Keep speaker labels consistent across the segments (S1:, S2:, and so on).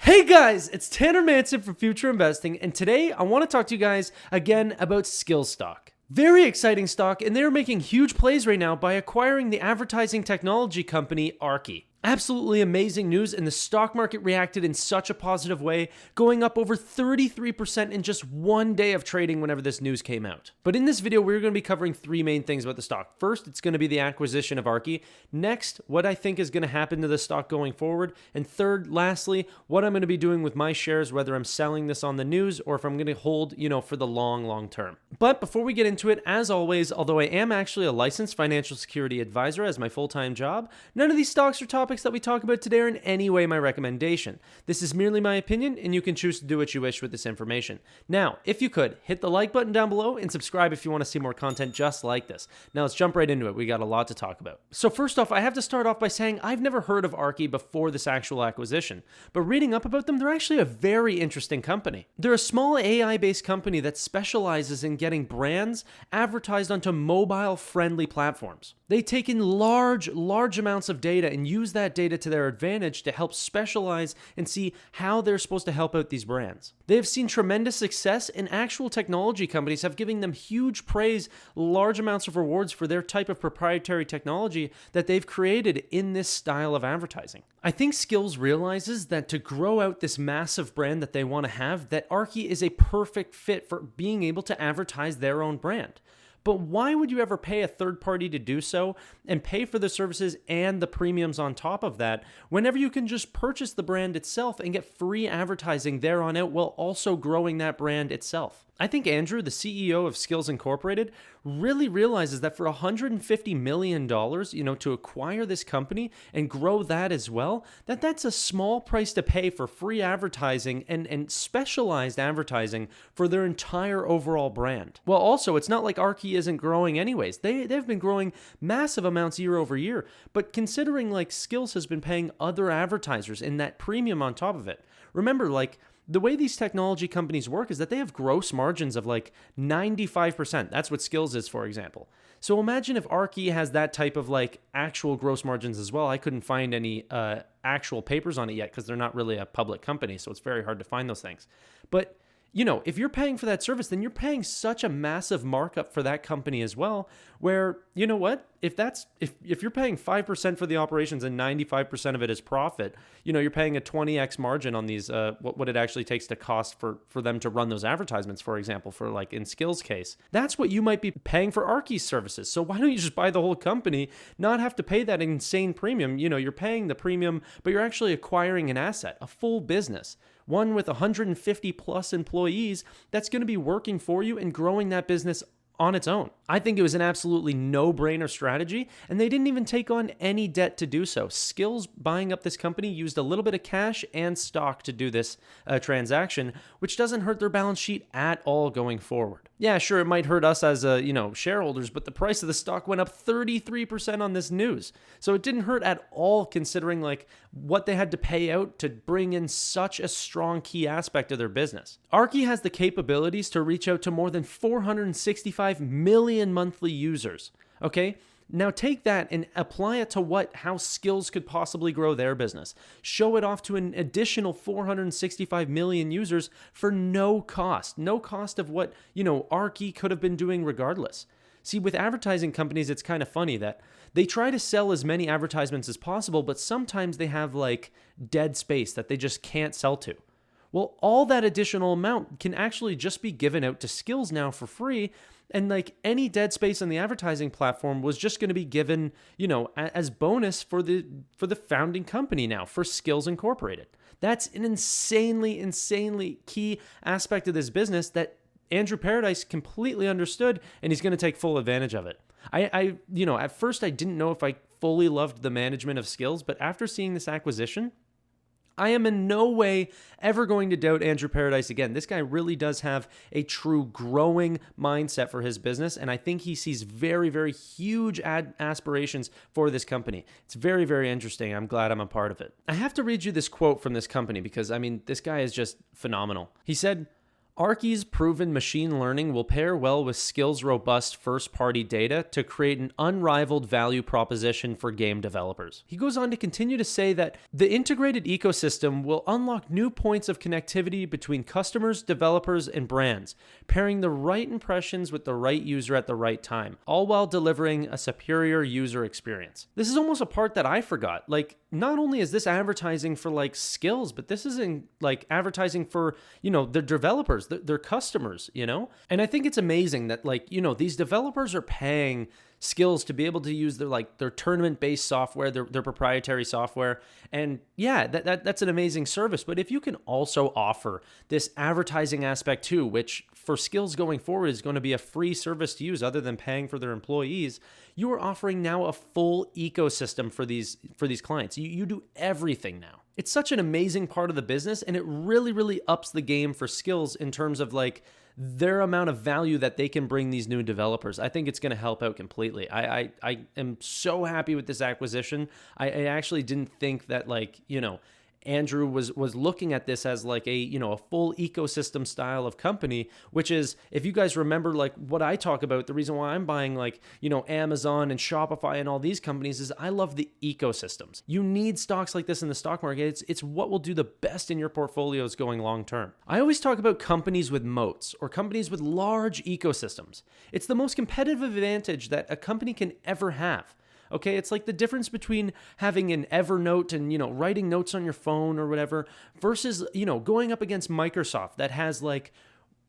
S1: Hey guys, it's Tanner Manson from Future Investing, and today I want to talk to you guys again about Skillz Stock. Very exciting stock, and they're making huge plays right now by acquiring the advertising technology company Aarki. Absolutely amazing news, and the stock market reacted in such a positive way, going up over 33% in just one day of trading whenever this news came out. But in this video, we're going to be covering three main things about the stock. First, it's going to be the acquisition of Aarki. Next, what I think is going to happen to the stock going forward. And third, lastly, what I'm going to be doing with my shares, whether I'm selling this on the news or if I'm going to hold, for the long term. But before we get into it, as always, although I am actually a licensed financial security advisor as my full-time job, none of these stocks or topics that we talk about today are in any way my recommendation. This is merely my opinion, and you can choose to do what you wish with this information. Now, if you could, hit the like button down below and subscribe if you want to see more content just like this. Now let's jump right into it. We got a lot to talk about. So first off, I have to start off by saying I've never heard of Aarki before this actual acquisition, but reading up about them, they're actually a very interesting company. They're a small AI-based company that specializes in getting brands advertised onto mobile-friendly platforms. They take in large amounts of data and use that data to their advantage to help specialize and see how they're supposed to help out these brands. They have seen tremendous success, and actual technology companies have given them huge praise, large amounts of rewards for their type of proprietary technology that they've created in this style of advertising. I think Skillz realizes that to grow out this massive brand that they want to have, that Aarki is a perfect fit for being able to advertise their own brand. But why would you ever pay a third party to do so and pay for the services and the premiums on top of that whenever you can just purchase the brand itself and get free advertising there on out while also growing that brand itself? I think Andrew, the CEO of Skillz Incorporated, really realizes that for $150 million, to acquire this company and grow that as well, that's a small price to pay for free advertising and specialized advertising for their entire overall brand. Well, also, it's not like Aarki isn't growing anyways. They've been growing massive amounts year over year, but considering like Skillz has been paying other advertisers in that premium on top of it. Remember, the way these technology companies work is that they have gross margins of 95%. That's what Skillz is, for example. So imagine if Aarki has that type of actual gross margins as well. I couldn't find any actual papers on it yet because they're not really a public company, so it's very hard to find those things. But if you're paying for that service, then you're paying such a massive markup for that company as well, where, you know what, if you're paying 5% for the operations and 95% of it is profit, you're paying a 20x margin on these, what it actually takes to cost for them to run those advertisements, for example, for in Skillz case. That's what you might be paying for Aarki's services. So why don't you just buy the whole company, not have to pay that insane premium? You're paying the premium, but you're actually acquiring an asset, a full business. One with 150 plus employees that's going to be working for you and growing that business on its own. I think it was an absolutely no-brainer strategy, and they didn't even take on any debt to do so. Skillz buying up this company used a little bit of cash and stock to do this transaction, which doesn't hurt their balance sheet at all going forward. Yeah, sure, it might hurt us as shareholders, but the price of the stock went up 33% on this news. So it didn't hurt at all considering what they had to pay out to bring in such a strong key aspect of their business. Aarki has the capabilities to reach out to more than 465 million monthly users. Okay? Now take that and apply it to how Skillz could possibly grow their business. Show it off to an additional 465 million users for no cost. No cost of what, Aarki could have been doing regardless. See, with advertising companies, it's kind of funny that they try to sell as many advertisements as possible, but sometimes they have dead space that they just can't sell to. Well, all that additional amount can actually just be given out to Skillz now for free. And any dead space on the advertising platform was just going to be given, as bonus for the founding company now, for Skillz Incorporated. That's an insanely key aspect of this business that Andrew Paradise completely understood, and he's going to take full advantage of it. At first I didn't know if I fully loved the management of Skillz, but after seeing this acquisition, I am in no way ever going to doubt Andrew Paradise again. This guy really does have a true growing mindset for his business, and I think he sees very huge aspirations for this company. It's very interesting. I'm glad I'm a part of it. I have to read you this quote from this company because, this guy is just phenomenal. He said, Aarki's proven machine learning will pair well with Skillz' robust first-party data to create an unrivaled value proposition for game developers. He goes on to continue to say that the integrated ecosystem will unlock new points of connectivity between customers, developers, and brands, pairing the right impressions with the right user at the right time, all while delivering a superior user experience. This is almost a part that I forgot. Like, not only is this advertising for like Skillz, but this isn't like advertising for, the developers, their customers, And I think it's amazing that these developers are paying Skillz to be able to use their tournament-based software, their proprietary software. And yeah, that's an amazing service. But if you can also offer this advertising aspect too, which for Skillz going forward is going to be a free service to use other than paying for their employees, you are offering now a full ecosystem for these clients. You do everything now. It's such an amazing part of the business, and it really, really ups the game for Skillz in terms of their amount of value that they can bring these new developers. I think it's going to help out completely. I am so happy with this acquisition. I actually didn't think that Andrew was looking at this as a full ecosystem style of company, which is, if you guys remember what I talk about, the reason why I'm buying Amazon and Shopify and all these companies is I love the ecosystems. You need stocks like this in the stock market. It's what will do the best in your portfolios going long term. I always talk about companies with moats or companies with large ecosystems. It's the most competitive advantage that a company can ever have. Okay, it's like the difference between having an Evernote and, writing notes on your phone or whatever versus, going up against Microsoft that has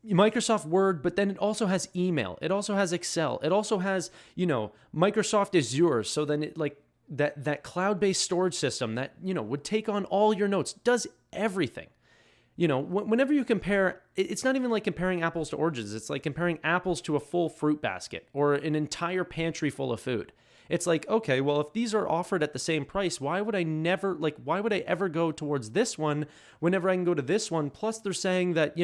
S1: Microsoft Word, but then it also has email. It also has Excel. It also has, Microsoft Azure. So then it that cloud-based storage system that, would take on all your notes, does everything. Whenever you compare, it's not even like comparing apples to oranges. It's like comparing apples to a full fruit basket or an entire pantry full of food. It's like, okay, well, if these are offered at the same price, why would I ever go towards this one whenever I can go to this one? Plus, they're saying that,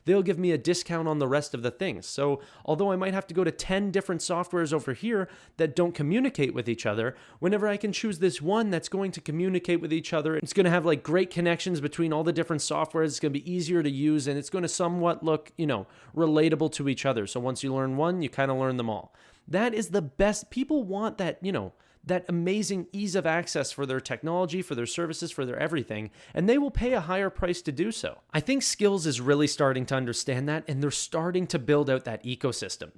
S1: they'll give me a discount on the rest of the things. So although I might have to go to 10 different softwares over here that don't communicate with each other, whenever I can choose this one that's going to communicate with each other, it's going to have great connections between all the different softwares. It's going to be easier to use, and it's going to somewhat look, relatable to each other. So once you learn one, you kind of learn them all. That is the best. People want that, that amazing ease of access for their technology, for their services, for their everything, and they will pay a higher price to do so. I think Skillz is really starting to understand that, and they're starting to build out that ecosystem,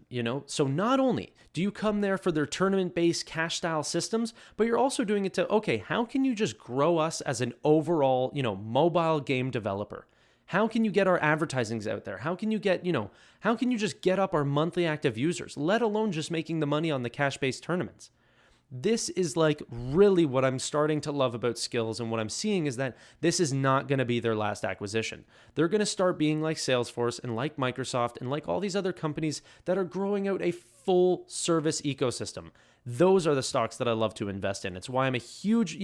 S1: So not only do you come there for their tournament-based cash-style systems, but you're also doing it to, okay, how can you just grow us as an overall, mobile game developer? How can you get our advertisings out there? How can you get, how can you just get up our monthly active users, let alone just making the money on the cash-based tournaments? This is really what I'm starting to love about Skillz, and what I'm seeing is that this is not going to be their last acquisition. They're going to start being like Salesforce and like Microsoft and like all these other companies that are growing out a full service ecosystem. Those are the stocks that I love to invest in. It's why I'm a huge,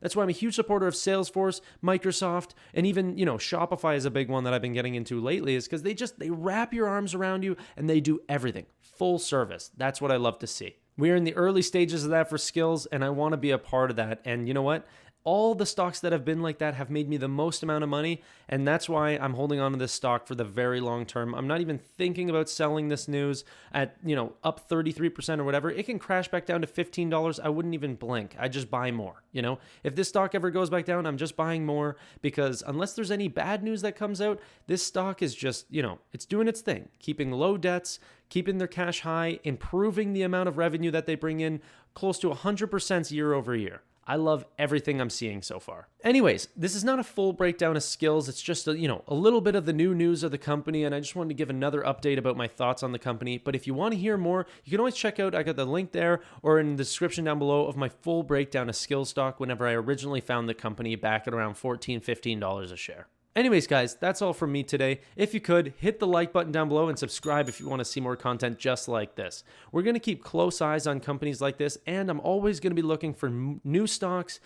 S1: that's why I'm a huge supporter of Salesforce, Microsoft, and even, Shopify is a big one that I've been getting into lately, is because they wrap your arms around you and they do everything. Full service. That's what I love to see. We are in the early stages of that for Skillz, and I want to be a part of that. And you know what? All the stocks that have been like that have made me the most amount of money, and that's why I'm holding on to this stock for the very long term. I'm not even thinking about selling this news at, up 33% or whatever. It can crash back down to $15. I wouldn't even blink. I just buy more, If this stock ever goes back down, I'm just buying more, because unless there's any bad news that comes out, this stock is just, it's doing its thing, keeping low debts, keeping their cash high, improving the amount of revenue that they bring in close to 100% year over year. I love everything I'm seeing so far. Anyways, this is not a full breakdown of Skillz. It's just a little bit of the new news of the company, and I just wanted to give another update about my thoughts on the company. But if you want to hear more, you can always check out, I got the link there or in the description down below of my full breakdown of Skillz Stock whenever I originally found the company back at around $14, $15 a share. Anyways, guys, that's all from me today. If you could, hit the like button down below and subscribe if you want to see more content just like this. We're going to keep close eyes on companies like this, and I'm always going to be looking for new stocks,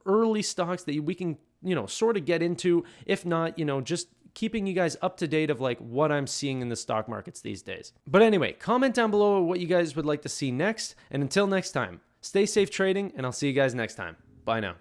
S1: early stocks that we can, sort of get into. If not, just keeping you guys up to date of what I'm seeing in the stock markets these days. But anyway, comment down below what you guys would like to see next. And until next time, stay safe trading, and I'll see you guys next time. Bye now.